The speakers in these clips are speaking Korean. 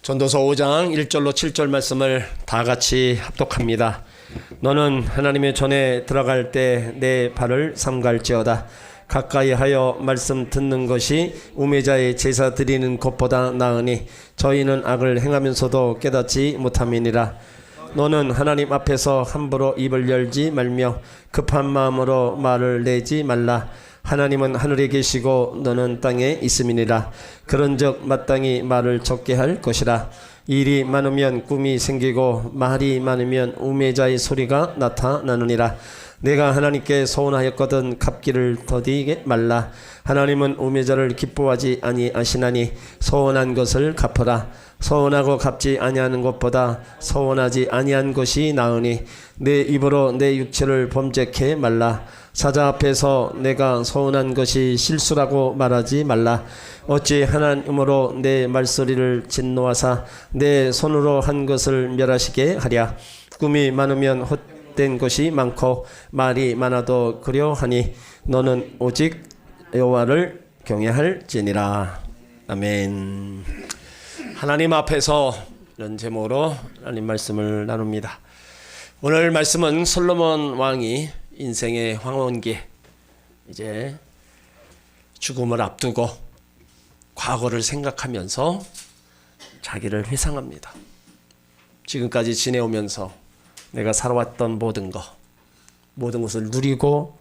전도서 5장 1절로 7절 말씀을 다 같이 합독합니다. 너는 하나님의 전에 들어갈 때 내 발을 삼갈지어다. 가까이 하여 말씀 듣는 것이 우매자의 제사 드리는 것보다 나으니 저희는 악을 행하면서도 깨닫지 못함이니라. 너는 하나님 앞에서 함부로 입을 열지 말며 급한 마음으로 말을 내지 말라. 하나님은 하늘에 계시고 너는 땅에 있음이니라. 그런즉 마땅히 말을 적게 할 것이라. 일이 많으면 꿈이 생기고 말이 많으면 우매자의 소리가 나타나느니라. 내가 하나님께 소원하였거든 갚기를 더디게 말라. 하나님은 우매자를 기뻐하지 아니하시나니 소원한 것을 갚으라. 소원하고 갚지 아니하는 것보다 소원하지 아니한 것이 나으니 내 입으로 내 육체를 범죄케 말라. 사자 앞에서 내가 소원한 것이 실수라고 말하지 말라. 어찌 하나님으로 내 말소리를 진노하사 내 손으로 한 것을 멸하시게 하랴. 꿈이 많으면 헛된 것이 많고 말이 많아도 그려하니 너는 오직 여호와를 경외할지니라. 아멘. 하나님 앞에서 이런 제목으로 하나님 말씀을 나눕니다. 오늘 말씀은 솔로몬 왕이 인생의 황혼기, 이제 죽음을 앞두고 과거를 생각하면서 자기를 회상합니다. 지금까지 지내오면서 내가 살아왔던 모든 것을 누리고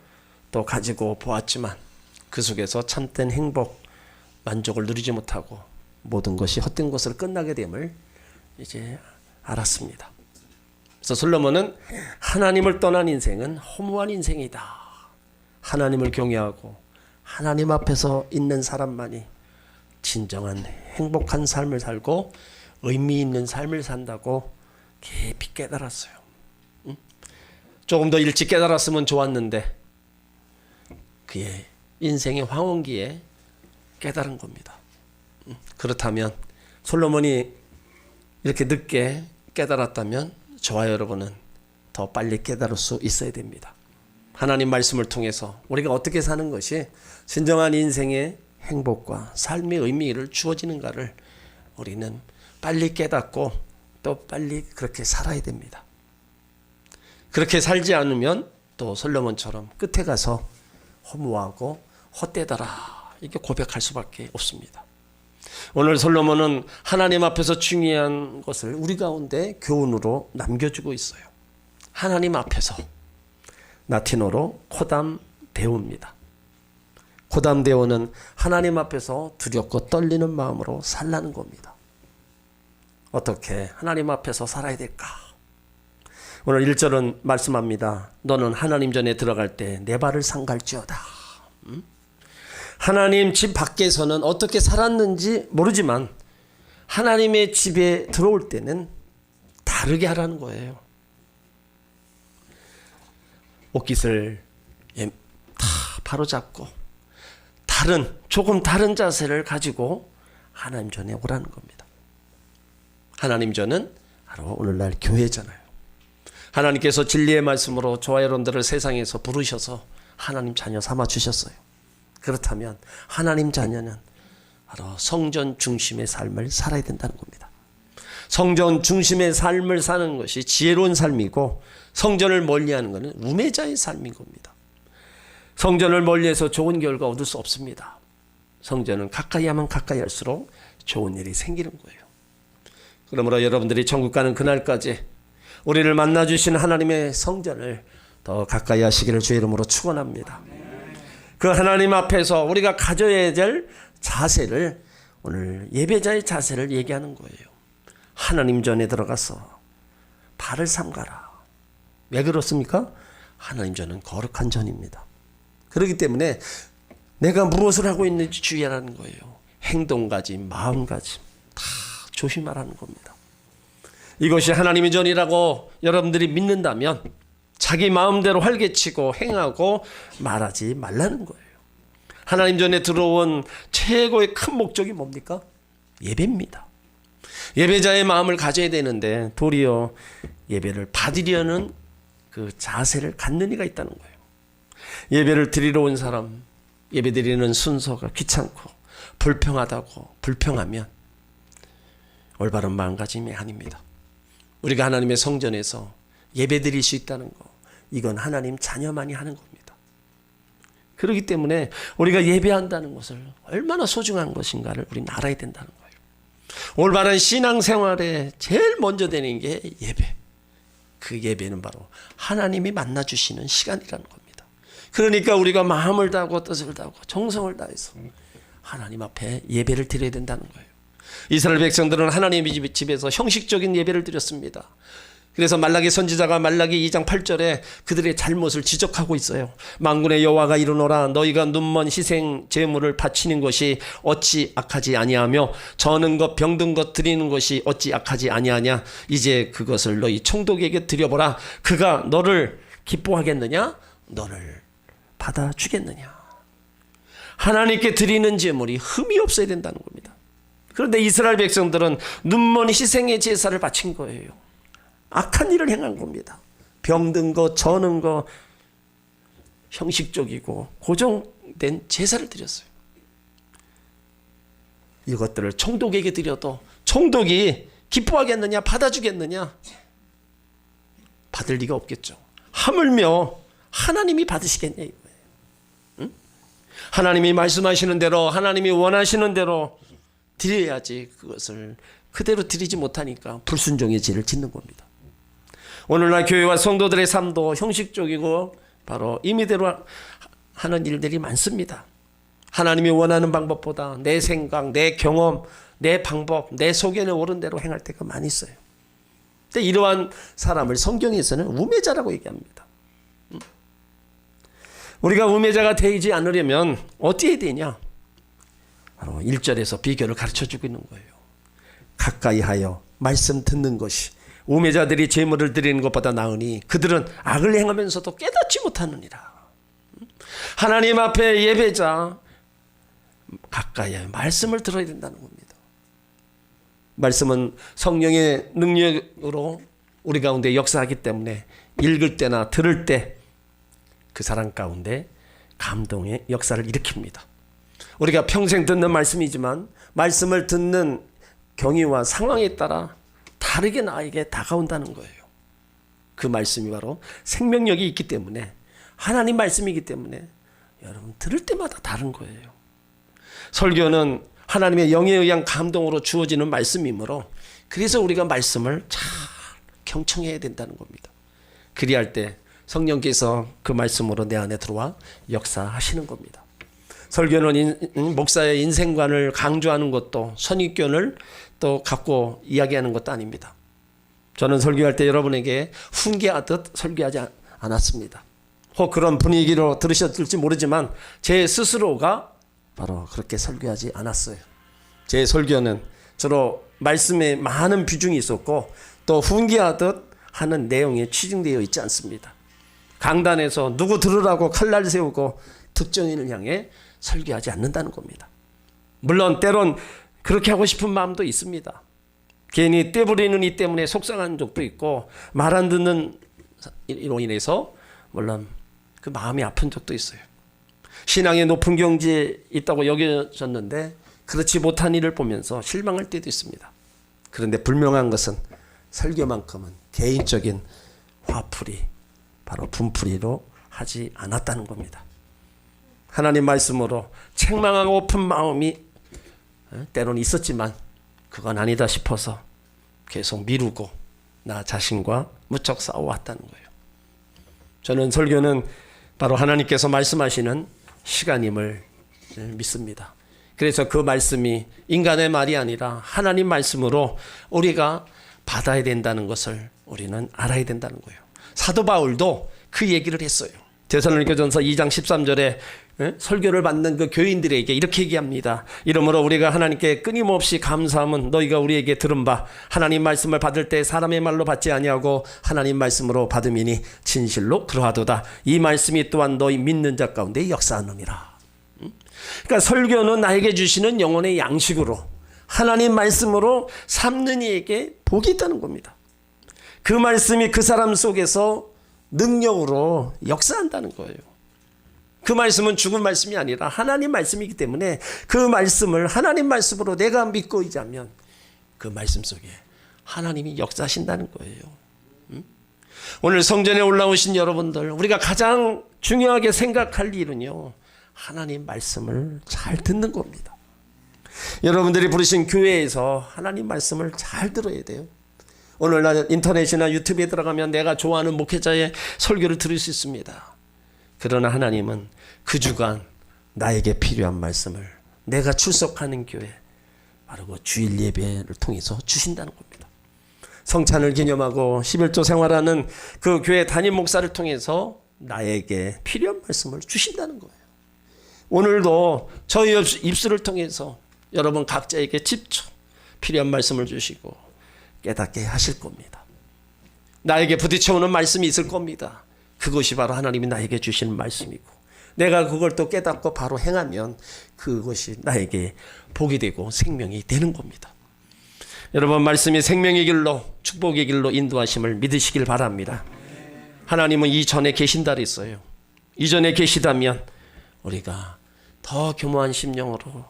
또 가지고 보았지만 그 속에서 참된 행복, 만족을 누리지 못하고 모든 것이 헛된 것으로 끝나게 됨을 이제 알았습니다. 그래서 솔로몬은 하나님을 떠난 인생은 허무한 인생이다. 하나님을 경외하고 하나님 앞에서 있는 사람만이 진정한 행복한 삶을 살고 의미 있는 삶을 산다고 깊이 깨달았어요. 조금 더 일찍 깨달았으면 좋았는데 그의 인생의 황혼기에 깨달은 겁니다. 그렇다면 솔로몬이 이렇게 늦게 깨달았다면 저와 여러분은 더 빨리 깨달을 수 있어야 됩니다. 하나님 말씀을 통해서 우리가 어떻게 사는 것이 진정한 인생의 행복과 삶의 의미를 주어지는가를 우리는 빨리 깨닫고 또 빨리 그렇게 살아야 됩니다. 그렇게 살지 않으면 또 솔로몬처럼 끝에 가서 허무하고 헛되더라 이렇게 고백할 수밖에 없습니다. 오늘 솔로몬은 하나님 앞에서 중요한 것을 우리 가운데 교훈으로 남겨주고 있어요. 하나님 앞에서, 라틴어로 코담 데오입니다. 코담 데오는 하나님 앞에서 두렵고 떨리는 마음으로 살라는 겁니다. 어떻게 하나님 앞에서 살아야 될까? 오늘 1절은 말씀합니다. 너는 하나님 전에 들어갈 때 내 발을 삼갈지어다. 하나님 집 밖에서는 어떻게 살았는지 모르지만 하나님의 집에 들어올 때는 다르게 하라는 거예요. 옷깃을 다 바로잡고 조금 다른 자세를 가지고 하나님 전에 오라는 겁니다. 하나님 전은 바로 오늘날 교회잖아요. 하나님께서 진리의 말씀으로 저와 여러분들을 세상에서 부르셔서 하나님 자녀 삼아 주셨어요. 그렇다면 하나님 자녀는 바로 성전 중심의 삶을 살아야 된다는 겁니다. 성전 중심의 삶을 사는 것이 지혜로운 삶이고 성전을 멀리하는 것은 우매자의 삶인 겁니다. 성전을 멀리해서 좋은 결과 얻을 수 없습니다. 성전은 가까이 하면 가까이 할수록 좋은 일이 생기는 거예요. 그러므로 여러분들이 천국 가는 그날까지 우리를 만나주신 하나님의 성전을 더 가까이 하시기를 주의 이름으로 축원합니다. 그 하나님 앞에서 우리가 가져야 될 자세를 오늘 예배자의 자세를 얘기하는 거예요. 하나님 전에 들어가서 발을 삼가라. 왜 그렇습니까? 하나님 전은 거룩한 전입니다. 그렇기 때문에 내가 무엇을 하고 있는지 주의하라는 거예요. 행동가짐, 마음가짐 다 조심하라는 겁니다. 이것이 하나님의 전이라고 여러분들이 믿는다면 자기 마음대로 활개치고 행하고 말하지 말라는 거예요. 하나님 전에 들어온 최고의 큰 목적이 뭡니까? 예배입니다. 예배자의 마음을 가져야 되는데 도리어 예배를 받으려는 그 자세를 갖는 이가 있다는 거예요. 예배를 드리러 온 사람, 예배 드리는 순서가 귀찮고 불평하다고 불평하면 올바른 마음가짐이 아닙니다. 우리가 하나님의 성전에서 예배드릴 수 있다는 거, 이건 하나님 자녀만이 하는 겁니다. 그렇기 때문에 우리가 예배한다는 것을 얼마나 소중한 것인가를 우리는 알아야 된다는 거예요. 올바른 신앙생활에 제일 먼저 되는 게 예배. 그 예배는 바로 하나님이 만나주시는 시간이라는 겁니다. 그러니까 우리가 마음을 다하고 뜻을 다하고 정성을 다해서 하나님 앞에 예배를 드려야 된다는 거예요. 이스라엘 백성들은 하나님의 집에서 형식적인 예배를 드렸습니다. 그래서 말라기 선지자가 말라기 2장 8절에 그들의 잘못을 지적하고 있어요. 만군의 여호와가 이르노라 너희가 눈먼 희생 제물을 바치는 것이 어찌 악하지 아니하며 저는 것 병든 것 드리는 것이 어찌 악하지 아니하냐. 이제 그것을 너희 총독에게 드려보라. 그가 너를 기뻐하겠느냐 너를 받아주겠느냐. 하나님께 드리는 제물이 흠이 없어야 된다는 겁니다. 그런데 이스라엘 백성들은 눈먼 희생의 제사를 바친 거예요. 악한 일을 행한 겁니다. 병든 거, 저는 거, 형식적이고 고정된 제사를 드렸어요. 이것들을 총독에게 드려도 총독이 기뻐하겠느냐, 받아주겠느냐? 받을 리가 없겠죠. 하물며 하나님이 받으시겠냐 이거예요. 응? 하나님이 말씀하시는 대로, 하나님이 원하시는 대로 드려야지. 그것을 그대로 드리지 못하니까 불순종의 죄를 짓는 겁니다. 오늘날 교회와 성도들의 삶도 형식적이고 바로 임의대로 하는 일들이 많습니다. 하나님이 원하는 방법보다 내 생각, 내 경험, 내 방법, 내 소견에 옳은 대로 행할 때가 많이 있어요. 근데 이러한 사람을 성경에서는 우매자라고 얘기합니다. 우리가 우매자가 되지 않으려면 어떻게 해야 되냐? 바로 1절에서 비결을 가르쳐주고 있는 거예요. 가까이 하여 말씀 듣는 것이 우매자들이 제물을 드리는 것보다 나으니 그들은 악을 행하면서도 깨닫지 못하느니라. 하나님 앞에 예배자 가까이 하여 말씀을 들어야 된다는 겁니다. 말씀은 성령의 능력으로 우리 가운데 역사하기 때문에 읽을 때나 들을 때 그 사람 가운데 감동의 역사를 일으킵니다. 우리가 평생 듣는 말씀이지만 말씀을 듣는 경위와 상황에 따라 다르게 나에게 다가온다는 거예요. 그 말씀이 바로 생명력이 있기 때문에 하나님 말씀이기 때문에 여러분 들을 때마다 다른 거예요. 설교는 하나님의 영에 의한 감동으로 주어지는 말씀이므로 그래서 우리가 말씀을 잘 경청해야 된다는 겁니다. 그리할 때 성령께서 그 말씀으로 내 안에 들어와 역사하시는 겁니다. 설교는 목사의 인생관을 강조하는 것도 선입견을 또 갖고 이야기하는 것도 아닙니다. 저는 설교할 때 여러분에게 훈계하듯 설교하지 않았습니다. 혹 그런 분위기로 들으셨을지 모르지만 제 스스로가 바로 그렇게 설교하지 않았어요. 제 설교는 주로 말씀에 많은 비중이 있었고 또 훈계하듯 하는 내용에 치중되어 있지 않습니다. 강단에서 누구 들으라고 칼날 세우고 특정인을 향해 설교하지 않는다는 겁니다. 물론 때론 그렇게 하고 싶은 마음도 있습니다. 괜히 떼부리는 이 때문에 속상한 적도 있고 말 안 듣는 이로 인해서 물론 그 마음이 아픈 적도 있어요. 신앙의 높은 경지에 있다고 여겨졌는데 그렇지 못한 일을 보면서 실망할 때도 있습니다. 그런데 불명한 것은 설교만큼은 개인적인 화풀이, 바로 분풀이로 하지 않았다는 겁니다. 하나님 말씀으로 책망하고픈 마음이 때로는 있었지만 그건 아니다 싶어서 계속 미루고 나 자신과 무척 싸워왔다는 거예요. 저는 설교는 바로 하나님께서 말씀하시는 시간임을 믿습니다. 그래서 그 말씀이 인간의 말이 아니라 하나님 말씀으로 우리가 받아야 된다는 것을 우리는 알아야 된다는 거예요. 사도 바울도 그 얘기를 했어요. 데살로니가전서 2장 13절에 설교를 받는 그 교인들에게 이렇게 얘기합니다. 이러므로 우리가 하나님께 끊임없이 감사함은 너희가 우리에게 들은 바 하나님 말씀을 받을 때 사람의 말로 받지 아니하고 하나님 말씀으로 받음이니 진실로 그러하도다. 이 말씀이 또한 너희 믿는 자 가운데 역사하느니라. 그러니까 설교는 나에게 주시는 영혼의 양식으로 하나님 말씀으로 삼는 이에게 복이 있다는 겁니다. 그 말씀이 그 사람 속에서 능력으로 역사한다는 거예요. 그 말씀은 죽은 말씀이 아니라 하나님 말씀이기 때문에 그 말씀을 하나님 말씀으로 내가 믿고 의지하면 그 말씀 속에 하나님이 역사하신다는 거예요. 오늘 성전에 올라오신 여러분들, 우리가 가장 중요하게 생각할 일은요, 하나님 말씀을 잘 듣는 겁니다. 여러분들이 부르신 교회에서 하나님 말씀을 잘 들어야 돼요. 오늘날 인터넷이나 유튜브에 들어가면 내가 좋아하는 목회자의 설교를 들을 수 있습니다. 그러나 하나님은 그 주간 나에게 필요한 말씀을 내가 출석하는 교회, 바로 그 주일 예배를 통해서 주신다는 겁니다. 성찬을 기념하고 11조 생활하는 그 교회 담임 목사를 통해서 나에게 필요한 말씀을 주신다는 거예요. 오늘도 저희 입술을 통해서 여러분 각자에게 직접 필요한 말씀을 주시고 깨닫게 하실 겁니다. 나에게 부딪혀오는 말씀이 있을 겁니다. 그것이 바로 하나님이 나에게 주시는 말씀이고, 내가 그걸 또 깨닫고 바로 행하면 그것이 나에게 복이 되고 생명이 되는 겁니다. 여러분, 말씀이 생명의 길로, 축복의 길로 인도하심을 믿으시길 바랍니다. 하나님은 이전에 계신다 그랬어요. 이전에 계시다면 우리가 더 교모한 심령으로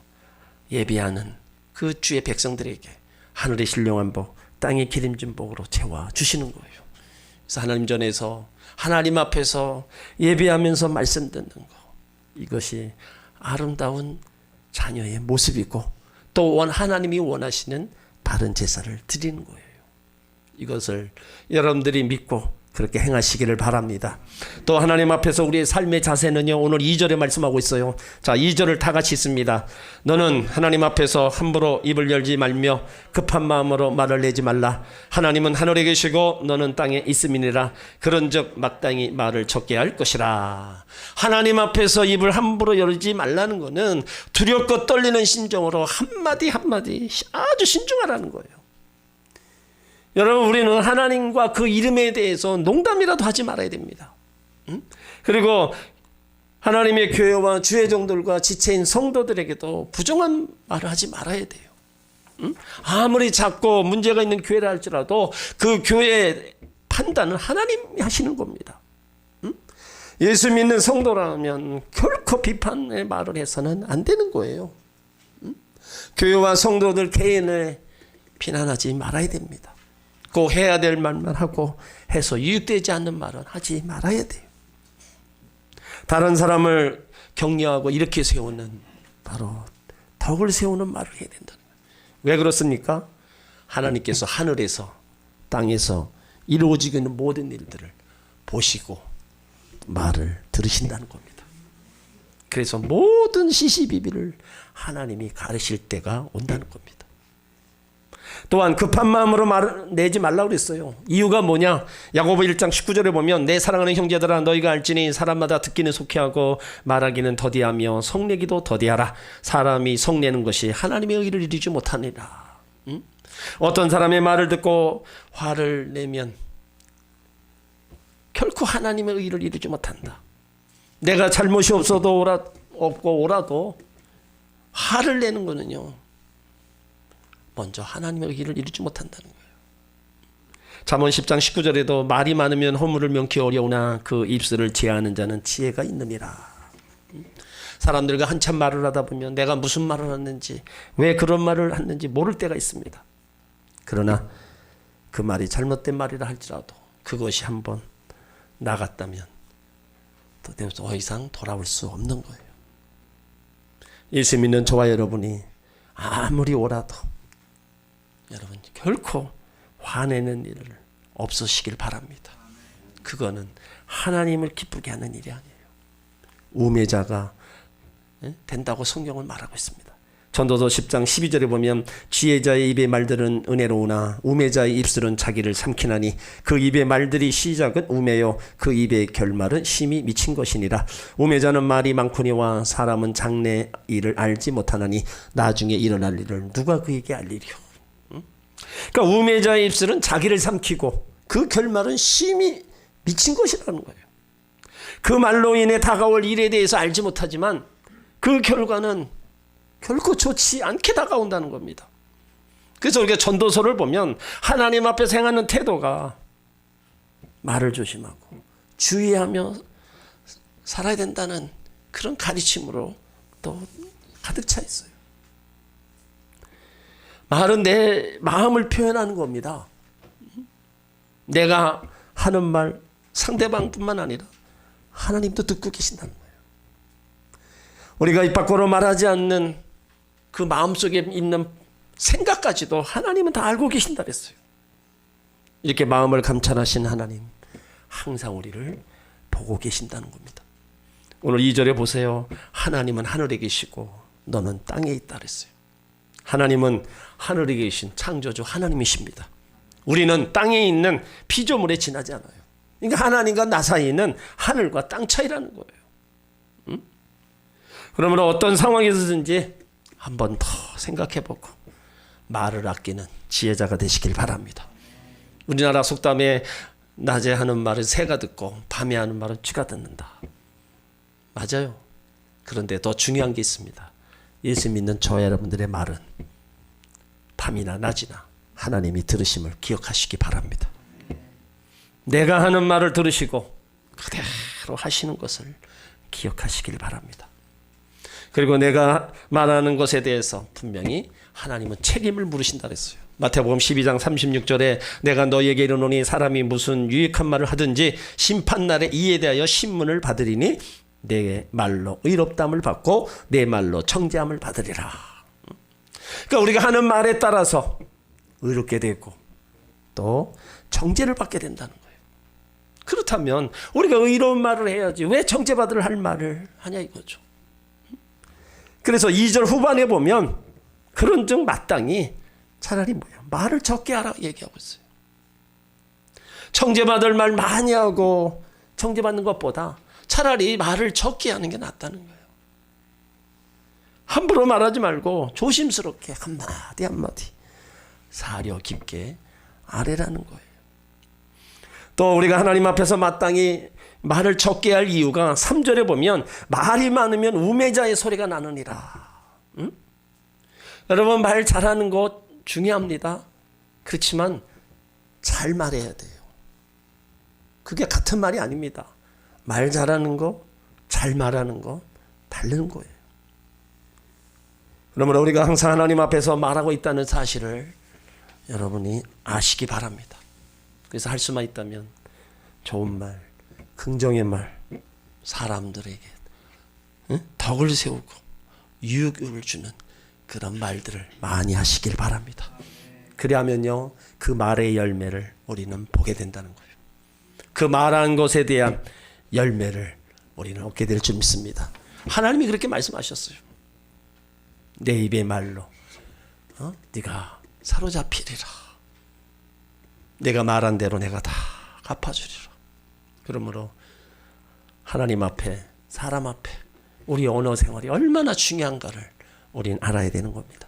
예비하는 그 주의 백성들에게 하늘의 신령한 복, 땅의 기름진 복으로 채워주시는 거예요. 그래서 하나님 전에서, 하나님 앞에서 예배하면서 말씀 듣는 거, 이것이 아름다운 자녀의 모습이고, 또 하나님이 원하시는 바른 제사를 드리는 거예요. 이것을 여러분들이 믿고 그렇게 행하시기를 바랍니다. 또 하나님 앞에서 우리의 삶의 자세는요, 오늘 2절에 말씀하고 있어요. 자, 2절을 다 같이 읽습니다. 너는 하나님 앞에서 함부로 입을 열지 말며 급한 마음으로 말을 내지 말라. 하나님은 하늘에 계시고 너는 땅에 있음이니라. 그런즉 마땅히 말을 적게 할 것이라. 하나님 앞에서 입을 함부로 열지 말라는 것은 두렵고 떨리는 심정으로 한마디 한마디 아주 신중하라는 거예요. 여러분, 우리는 하나님과 그 이름에 대해서 농담이라도 하지 말아야 됩니다. 그리고 하나님의 교회와 주의 종들과 지체인 성도들에게도 부정한 말을 하지 말아야 돼요. 아무리 작고 문제가 있는 교회라 할지라도 그 교회의 판단은 하나님이 하시는 겁니다. 예수 믿는 성도라면 결코 비판의 말을 해서는 안 되는 거예요. 교회와 성도들 개인을 비난하지 말아야 됩니다. 꼭 해야 될 말만 하고 해서 유익되지 않는 말은 하지 말아야 돼요. 다른 사람을 격려하고 이렇게 세우는, 바로 덕을 세우는 말을 해야 된다는 거예요. 왜 그렇습니까? 하나님께서 하늘에서 땅에서 이루어지고 있는 모든 일들을 보시고 말을 들으신다는 겁니다. 그래서 모든 시시비비를 하나님이 가르실 때가 온다는 겁니다. 또한 급한 마음으로 말을 내지 말라고 그랬어요. 이유가 뭐냐? 야고보 1장 19절에 보면 내 사랑하는 형제들아 너희가 알지니 사람마다 듣기는 속히하고 말하기는 더디하며 성내기도 더디하라. 사람이 성내는 것이 하나님의 의를 이루지 못하니라. 어떤 사람의 말을 듣고 화를 내면 결코 하나님의 의를 이루지 못한다. 내가 잘못이 없고 오라도 화를 내는 거는요, 먼저 하나님의 의를 이루지 못한다는 거예요. 잠언 10장 19절에도 말이 많으면 허물을 명키 어려우나 그 입술을 제하는 자는 지혜가 있느니라. 사람들과 한참 말을 하다 보면 내가 무슨 말을 했는지, 왜 그런 말을 했는지 모를 때가 있습니다. 그러나 그 말이 잘못된 말이라 할지라도 그것이 한번 나갔다면 더 이상 돌아올 수 없는 거예요. 예수 믿는 저와 여러분이 아무리 오라도 여러분 결코 화내는 일을 없으시길 바랍니다. 그거는 하나님을 기쁘게 하는 일이 아니에요. 우매자가 된다고 성경은 말하고 있습니다. 전도서 10장 12절에 보면 지혜자의 입의 말들은 은혜로우나 우매자의 입술은 자기를 삼키나니 그 입의 말들이 시작은 우매요 그 입의 결말은 심히 미친 것이니라. 우매자는 말이 많거니와 사람은 장래 일을 알지 못하나니 나중에 일어날 일을 누가 그에게 알리리요. 그러니까 우매자의 입술은 자기를 삼키고 그 결말은 심히 미친 것이라는 거예요. 그 말로 인해 다가올 일에 대해서 알지 못하지만 그 결과는 결코 좋지 않게 다가온다는 겁니다. 그래서 우리가 전도서를 보면 하나님 앞에서 행하는 태도가 말을 조심하고 주의하며 살아야 된다는 그런 가르침으로 또 가득 차 있어요. 말은 내 마음을 표현하는 겁니다. 내가 하는 말 상대방뿐만 아니라 하나님도 듣고 계신다는 거예요. 우리가 입 밖으로 말하지 않는 그 마음속에 있는 생각까지도 하나님은 다 알고 계신다 그랬어요. 이렇게 마음을 감찰하신 하나님, 항상 우리를 보고 계신다는 겁니다. 오늘 2절에 보세요. 하나님은 하늘에 계시고 너는 땅에 있다 그랬어요. 하나님은 하늘에 계신 창조주 하나님이십니다. 우리는 땅에 있는 피조물에 지나지 않아요. 그러니까 하나님과 나 사이는 하늘과 땅 차이라는 거예요. 그러므로 어떤 상황에서든지 한 번 더 생각해보고 말을 아끼는 지혜자가 되시길 바랍니다. 우리나라 속담에 낮에 하는 말은 새가 듣고 밤에 하는 말은 쥐가 듣는다. 맞아요. 그런데 더 중요한 게 있습니다. 예수 믿는 저와 여러분들의 말은 밤이나 낮이나 하나님이 들으심을 기억하시기 바랍니다. 내가 하는 말을 들으시고 그대로 하시는 것을 기억하시길 바랍니다. 그리고 내가 말하는 것에 대해서 분명히 하나님은 책임을 물으신다 그랬어요. 마태복음 12장 36절에 내가 너희에게 이르노니 사람이 무슨 유익한 말을 하든지 심판날에 이에 대하여 신문을 받으리니 내 말로 의롭담을 받고 내 말로 정죄함을 받으리라. 그러니까 우리가 하는 말에 따라서 의롭게 되고 또 정죄를 받게 된다는 거예요. 그렇다면 우리가 의로운 말을 해야지 왜 정죄받을 할 말을 하냐 이거죠. 그래서 2절 후반에 보면 그런즉 마땅히 차라리 뭐야? 말을 적게 하라 얘기하고 있어요. 정죄받을 말 많이 하고 정죄받는 것보다 차라리 말을 적게 하는 게 낫다는 거예요. 함부로 말하지 말고 조심스럽게 한마디 한마디 사려 깊게 아뢰라는 거예요. 또 우리가 하나님 앞에서 마땅히 말을 적게 할 이유가 3절에 보면 말이 많으면 우매자의 소리가 나느니라. 응? 여러분 말 잘하는 거 중요합니다. 그렇지만 잘 말해야 돼요. 그게 같은 말이 아닙니다. 말 잘하는 거, 잘 말하는 거 다른 거예요. 그러므로 우리가 항상 하나님 앞에서 말하고 있다는 사실을 여러분이 아시기 바랍니다. 그래서 할 수만 있다면 좋은 말, 긍정의 말, 사람들에게 덕을 세우고 유익을 주는 그런 말들을 많이 하시길 바랍니다. 그리하면요 그 말의 열매를 우리는 보게 된다는 거예요. 그 말한 것에 대한 열매를 우리는 얻게 될 줄 믿습니다. 하나님이 그렇게 말씀하셨어요. 내 입의 말로 네가 사로잡히리라. 내가 말한 대로 내가 다 갚아주리라. 그러므로 하나님 앞에 사람 앞에 우리 언어 생활이 얼마나 중요한가를 우린 알아야 되는 겁니다.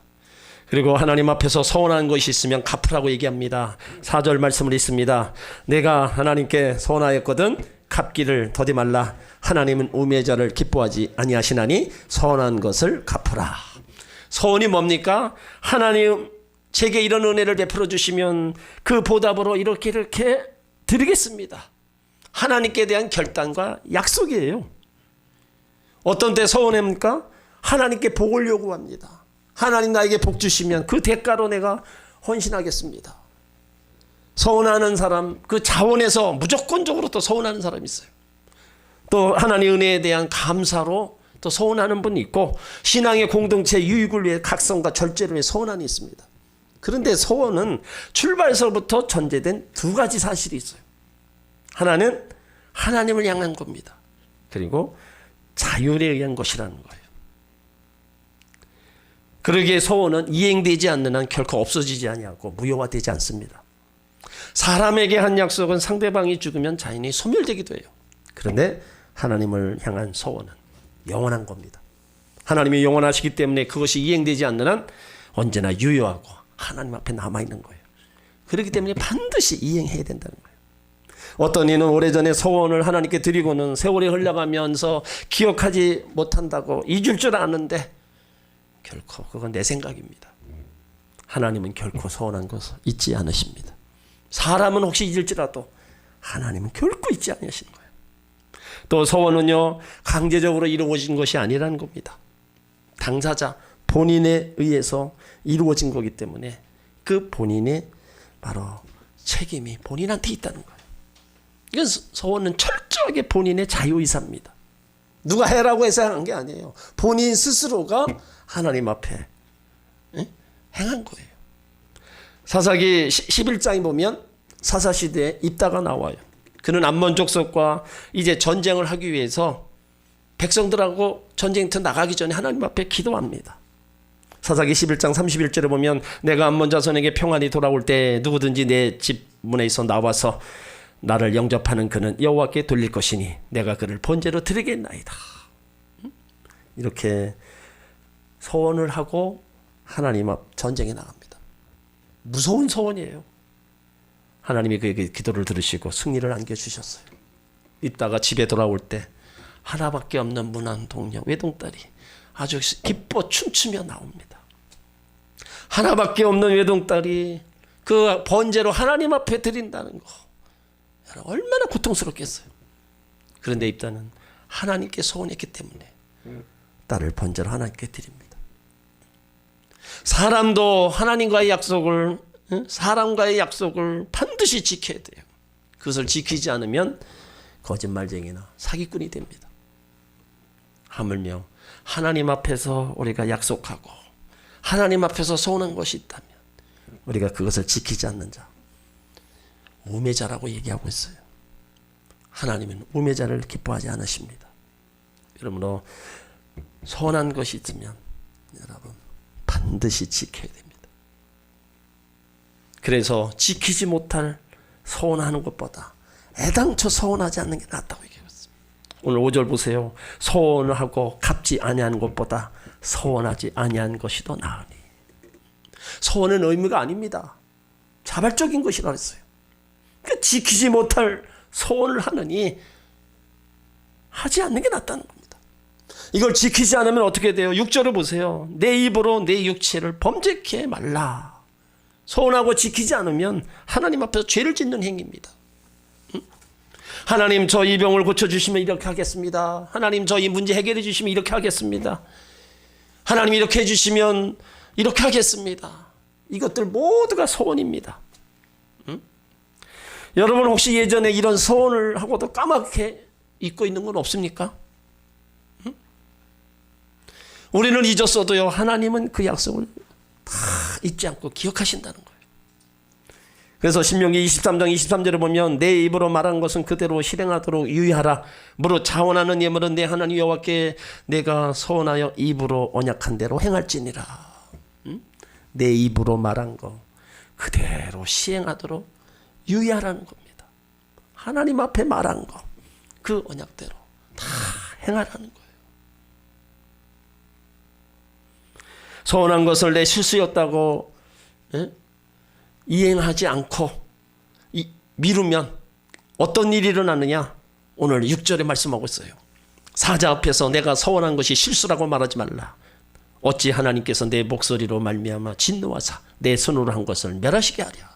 그리고 하나님 앞에서 서운한 것이 있으면 갚으라고 얘기합니다. 4절 말씀을 읽습니다. 내가 하나님께 서운하였거든 갚기를 더디 말라. 하나님은 우매자를 기뻐하지 아니하시나니 서운한 것을 갚으라. 서운이 뭡니까? 하나님 제게 이런 은혜를 베풀어 주시면 그 보답으로 이렇게 드리겠습니다. 하나님께 대한 결단과 약속이에요. 어떤 때 서운합니까? 하나님께 복을 요구합니다. 하나님 나에게 복 주시면 그 대가로 내가 헌신하겠습니다. 서운하는 사람, 그 자원에서 무조건적으로 또 서운하는 사람이 있어요. 또 하나님의 은혜에 대한 감사로 또 서운하는 분이 있고 신앙의 공동체 유익을 위해 각성과 절제를 위해 서운함이 있습니다. 그런데 서원은 출발서부터 전제된 두 가지 사실이 있어요. 하나는 하나님을 향한 겁니다. 그리고 자율에 의한 것이라는 거예요. 그러기에 서원은 이행되지 않는 한 결코 없어지지 아니하고 무효화되지 않습니다. 사람에게 한 약속은 상대방이 죽으면 자연히 소멸되기도 해요. 그런데 하나님을 향한 서원은 영원한 겁니다. 하나님이 영원하시기 때문에 그것이 이행되지 않는 한 언제나 유효하고 하나님 앞에 남아있는 거예요. 그렇기 때문에 반드시 이행해야 된다는 거예요. 어떤 이는 오래전에 서원을 하나님께 드리고는 세월이 흘러가면서 기억하지 못한다고 잊을 줄 아는데 결코 그건 내 생각입니다. 하나님은 결코 서원한 것을 잊지 않으십니다. 사람은 혹시 잊을지라도 하나님은 결코 잊지 않으시는 거예요. 또 서원은요 강제적으로 이루어진 것이 아니라는 겁니다. 당사자 본인에 의해서 이루어진 거기 때문에 그 본인의 바로 책임이 본인한테 있다는 거예요. 이건 소원은 철저하게 본인의 자유의사입니다. 누가 해라고 해서 한 게 아니에요. 본인 스스로가 하나님 앞에 행한 거예요. 사사기 11장에 보면 사사시대에 입다가 나와요. 그는 암몬 족속과 이제 전쟁을 하기 위해서 백성들하고 전쟁터 나가기 전에 하나님 앞에 기도합니다. 사사기 11장 31절에 보면 내가 암몬 자손에게 평안히 돌아올 때 누구든지 내 집 문에서 나와서 나를 영접하는 그는 여호와께 돌릴 것이니 내가 그를 번제로 드리겠나이다. 이렇게 소원을 하고 하나님 앞 전쟁에 나갑니다. 무서운 소원이에요. 하나님이 그에게 기도를 들으시고 승리를 안겨주셨어요. 이따가 집에 돌아올 때 하나밖에 없는 무난 동녀 외동딸이 아주 기뻐 춤추며 나옵니다. 하나밖에 없는 외동딸이 그 번제로 하나님 앞에 드린다는 거 얼마나 고통스럽겠어요. 그런데 입다는 하나님께 소원했기 때문에 딸을 번제로 하나님께 드립니다. 사람도 하나님과의 약속을 사람과의 약속을 반드시 지켜야 돼요. 그것을 지키지 않으면 거짓말쟁이나 사기꾼이 됩니다. 하물며 하나님 앞에서 우리가 약속하고 하나님 앞에서 소원한 것이 있다면 우리가 그것을 지키지 않는 자 우매자라고 얘기하고 있어요. 하나님은 우매자를 기뻐하지 않으십니다. 그러므로 소원한 것이 있으면 여러분 반드시 지켜야 됩니다. 그래서 지키지 못할 소원하는 것보다 애당초 소원하지 않는 게 낫다고 얘기하고 있습니다. 오늘 5절 보세요. 소원을 하고 갚지 아니한 것보다 소원하지 아니한 것이 더 나으니. 소원은 의무가 아닙니다. 자발적인 것이라 했어요. 그러니까 지키지 못할 소원을 하느니 하지 않는 게 낫다는 겁니다. 이걸 지키지 않으면 어떻게 돼요? 6절을 보세요. 내 입으로 내 육체를 범죄케 말라. 소원하고 지키지 않으면 하나님 앞에서 죄를 짓는 행위입니다. 하나님 저 이 병을 고쳐주시면 이렇게 하겠습니다. 하나님 저 이 문제 해결해 주시면 이렇게 하겠습니다. 하나님 이렇게 해주시면 이렇게 하겠습니다. 이것들 모두가 소원입니다. 여러분 혹시 예전에 이런 소원을 하고도 까맣게 잊고 있는 건 없습니까? 우리는 잊었어도요 하나님은 그 약속을 다 잊지 않고 기억하신다는 거예요. 그래서 신명기 23장 23절에 보면 내 입으로 말한 것은 그대로 실행하도록 유의하라. 무릇 자원하는 예물은 내 하나님 여호와께 내가 소원하여 입으로 언약한 대로 행할지니라. 내 입으로 말한 거 그대로 시행하도록 유의하라는 겁니다. 하나님 앞에 말한 거 그 언약대로 다 행하라는 거예요. 소원한 것을 내 실수였다고 이행하지 않고 미루면 어떤 일이 일어나느냐? 오늘 6절에 말씀하고 있어요. 사자 앞에서 내가 소원한 것이 실수라고 말하지 말라. 어찌 하나님께서 내 목소리로 말미암아 진노하사 내 손으로 한 것을 멸하시게 하랴.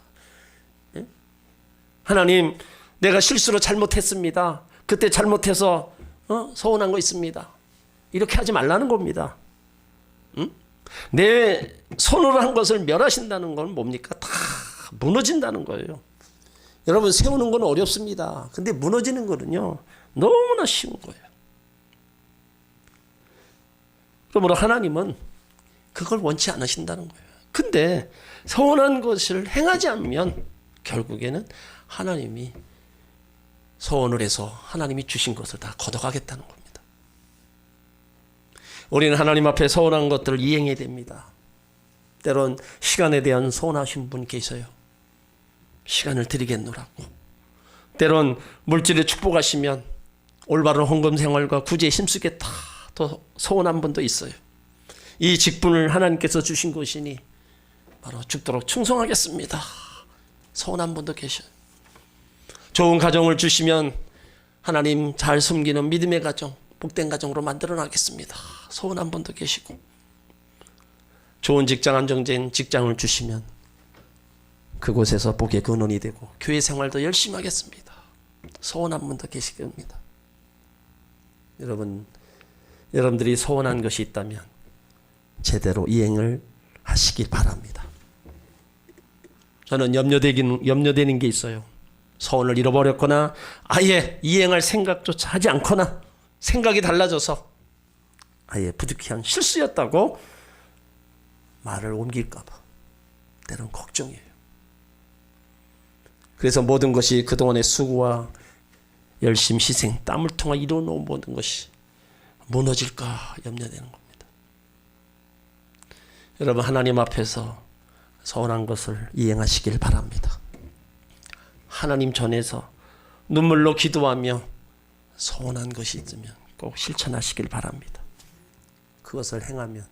하나님 내가 실수로 잘못했습니다. 그때 잘못해서 소원한 거 있습니다. 이렇게 하지 말라는 겁니다. 내 손으로 한 것을 멸하신다는 건 뭡니까? 다 무너진다는 거예요. 여러분 세우는 건 어렵습니다. 근데 무너지는 거는요 너무나 쉬운 거예요. 그러므로 하나님은 그걸 원치 않으신다는 거예요. 근데 소원한 것을 행하지 않으면 결국에는 하나님이 소원을 해서 하나님이 주신 것을 다 걷어가겠다는 겁니다. 우리는 하나님 앞에 소원한 것들을 이행해야 됩니다. 때론 시간에 대한 소원하신 분 계셔요. 시간을 드리겠노라고. 때론 물질에 축복하시면 올바른 헌금 생활과 구제에 힘쓰겠다 또 소원한 분도 있어요. 이 직분을 하나님께서 주신 것이니 바로 죽도록 충성하겠습니다. 소원한 분도 계셔요. 좋은 가정을 주시면 하나님 잘 숨기는 믿음의 가정, 복된 가정으로 만들어 나가겠습니다. 소원한 분도 계시고, 좋은 직장, 안정된 직장을 주시면 그곳에서 복의 근원이 되고 교회 생활도 열심히 하겠습니다. 소원한 분도 계실 겁니다. 여러분들이 소원한 것이 있다면 제대로 이행을 하시기 바랍니다. 저는 염려되는 게 있어요. 소원을 잃어버렸거나 아예 이행할 생각조차 하지 않거나 생각이 달라져서 아예 부득이한 실수였다고 말을 옮길까 봐 때론 걱정이에요. 그래서 모든 것이 그동안의 수고와 열심, 희생, 땀을 통해 이뤄놓은 모든 것이 무너질까 염려되는 겁니다. 여러분, 하나님 앞에서 서운한 것을 이행하시길 바랍니다. 하나님 전에서 눈물로 기도하며 서운한 것이 있으면 꼭 실천하시길 바랍니다. 그것을 행하면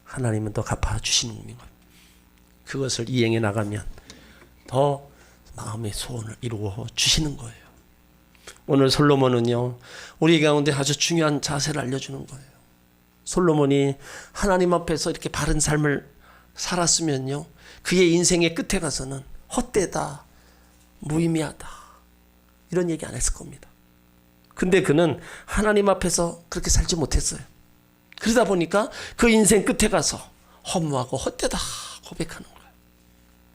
하나님은 더 갚아주시는 겁니다. 그것을 이행해 나가면 더 마음의 소원을 이루어 주시는 거예요. 오늘 솔로몬은요, 우리 가운데 아주 중요한 자세를 알려주는 거예요. 솔로몬이 하나님 앞에서 이렇게 바른 삶을 살았으면요, 그의 인생의 끝에 가서는 헛되다, 무의미하다, 이런 얘기 안 했을 겁니다. 근데 그는 하나님 앞에서 그렇게 살지 못했어요. 그러다 보니까 그 인생 끝에 가서 허무하고 헛되다 고백하는 거예요.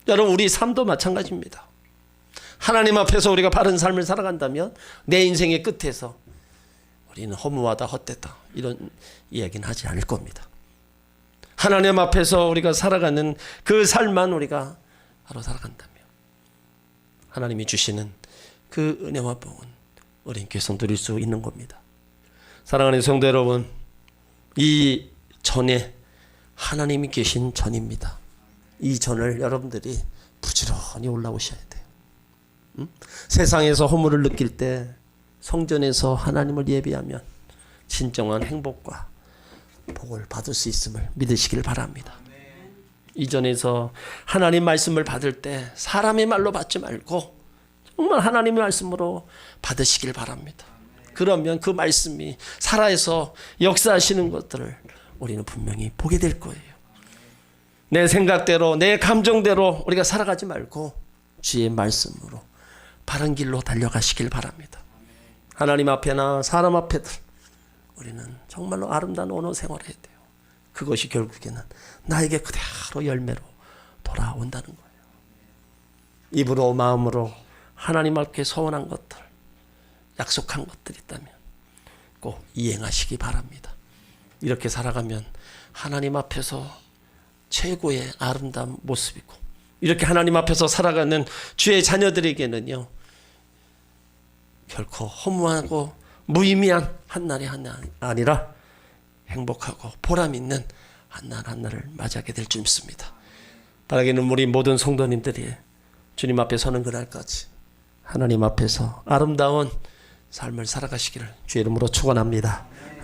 여러분, 우리 삶도 마찬가지입니다. 하나님 앞에서 우리가 바른 삶을 살아간다면 내 인생의 끝에서 우리는 허무하다, 헛되다, 이런 이야기는 하지 않을 겁니다. 하나님 앞에서 우리가 살아가는 그 삶만 우리가 바로 살아간다면 하나님이 주시는 그 은혜와 복은 우린 계속 누릴 수 있는 겁니다. 사랑하는 성도 여러분, 이 전에 하나님이 계신 전입니다. 이 전을 여러분들이 부지런히 올라오셔야 돼요. 세상에서 허물을 느낄 때 성전에서 하나님을 예배하면 진정한 행복과 복을 받을 수 있음을 믿으시길 바랍니다. 이전에서 하나님 말씀을 받을 때 사람의 말로 받지 말고 정말 하나님의 말씀으로 받으시길 바랍니다. 그러면 그 말씀이 살아서 역사하시는 것들을 우리는 분명히 보게 될 거예요. 내 생각대로, 내 감정대로 우리가 살아가지 말고 주의 말씀으로 바른 길로 달려가시길 바랍니다. 하나님 앞에나 사람 앞에들 우리는 정말로 아름다운 언어 생활을 해야 돼요. 그것이 결국에는 나에게 그대로 열매로 돌아온다는 거예요. 입으로 마음으로 하나님 앞에 서원한 것들, 약속한 것들이 있다면 꼭 이행하시기 바랍니다. 이렇게 살아가면 하나님 앞에서 최고의 아름다운 모습이고, 이렇게 하나님 앞에서 살아가는 주의 자녀들에게는요, 결코 허무하고 무의미한 한날이 아니라 행복하고 보람 있는 한날 한날을 맞이하게 될 줄 믿습니다. 바라기는 우리 모든 성도님들이 주님 앞에 서는 그날까지 하나님 앞에서 아름다운 삶을 살아가시기를 주의 이름으로 축원합니다.